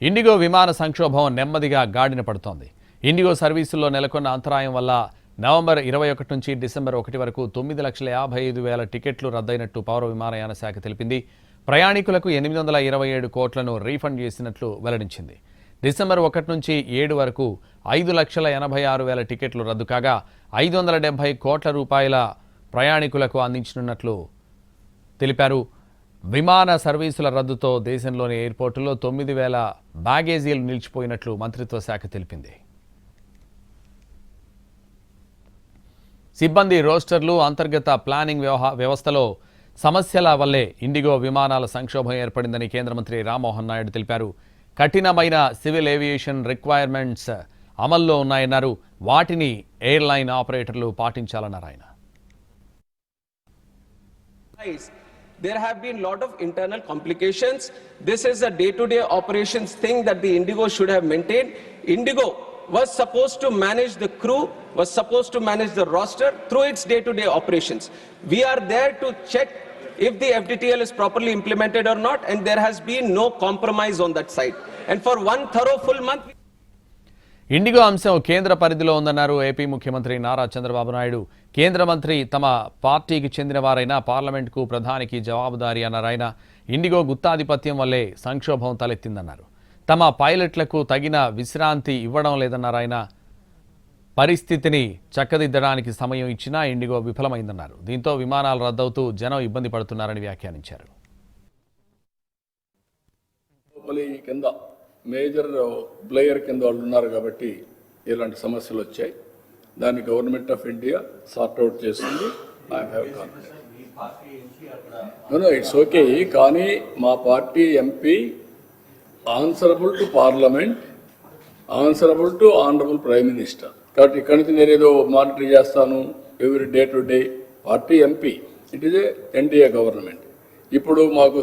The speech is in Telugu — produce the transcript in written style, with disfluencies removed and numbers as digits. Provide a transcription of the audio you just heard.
ఇండిగో విమాన సంక్షోభం నెమ్మదిగా గాడిన పడుతోంది. ఇండిగో సర్వీసుల్లో నెలకొన్న అంతరాయం వల్ల నవంబర్ 21 నుంచి డిసెంబర్ 1 వరకు 9,55,000 టికెట్లు రద్దయినట్టు పౌర విమానయాన శాఖ తెలిపింది. ప్రయాణికులకు 827 కోట్లను రీఫండ్ చేసినట్లు వెల్లడించింది. డిసెంబర్ 1 నుంచి 7 వరకు 5,86,000 టికెట్లు రద్దు కాగా 570 కోట్ల రూపాయల ప్రయాణికులకు అందించనున్నట్లు తెలిపారు. విమాన సర్వీసుల రద్దుతో దేశంలోని ఎయిర్పోర్టుల్లో 9,000 బ్యాగేజీలు నిలిచిపోయినట్లు మంత్రిత్వ శాఖ తెలిపింది. సిబ్బంది రోస్టర్లు, అంతర్గత ప్లానింగ్ వ్యవస్థలో సమస్యల వల్లే ఇండిగో విమానాల సంక్షోభం ఏర్పడిందని కేంద్ర మంత్రి రామ్మోహన్ నాయుడు తెలిపారు. కఠినమైన సివిల్ ఏవియేషన్ రిక్వైర్మెంట్స్ అమల్లో ఉన్నాయన్నారు. వాటిని ఎయిర్లైన్ ఆపరేటర్లు పాటించాలన్నారు ఆయన. There have been a lot of internal complications. This is a day-to-day operations thing that the Indigo should have maintained. Indigo was supposed to manage the crew, was supposed to manage the roster through its day-to-day operations. We are there to check if the FDTL is properly implemented or not, and there has been no compromise on that side. And for one thorough full month, IndiGo అంశం కేంద్ర పరిధిలో ఉందన్నారు ఏపీ ముఖ్యమంత్రి నారా చంద్రబాబు నాయుడు. కేంద్ర మంత్రి తమ పార్టీకి చెందిన వారైనా పార్లమెంటుకు ప్రధానికి జవాబుదారీ అన్నారు ఆయన. ఇండిగో గుత్తాధిపత్యం వల్లే సంక్షోభం తలెత్తిందన్నారు. తమ పైలట్లకు తగిన విశ్రాంతి ఇవ్వడం లేదన్నారు ఆయన. పరిస్థితిని చక్కదిద్దడానికి సమయం ఇచ్చినా ఇండిగో విఫలమైందన్నారు. దీంతో విమానాలు రద్దవుతూ జనం ఇబ్బంది పడుతున్నారని వ్యాఖ్యానించారు. మేజర్ ప్లేయర్ కింద వాళ్ళు ఉన్నారు కాబట్టి ఇలాంటి సమస్యలు వచ్చాయి. దాన్ని గవర్నమెంట్ ఆఫ్ ఇండియా సార్ట్అవుట్ చేస్తుంది. It's okay. కానీ మా party MP answerable to parliament, answerable to honourable prime minister. కాబట్టి ఇక్కడి నుంచి నేనేదో మానిటర్ చేస్తాను every day to day. Party MP, it is a NDA government. ఇప్పుడు మాకు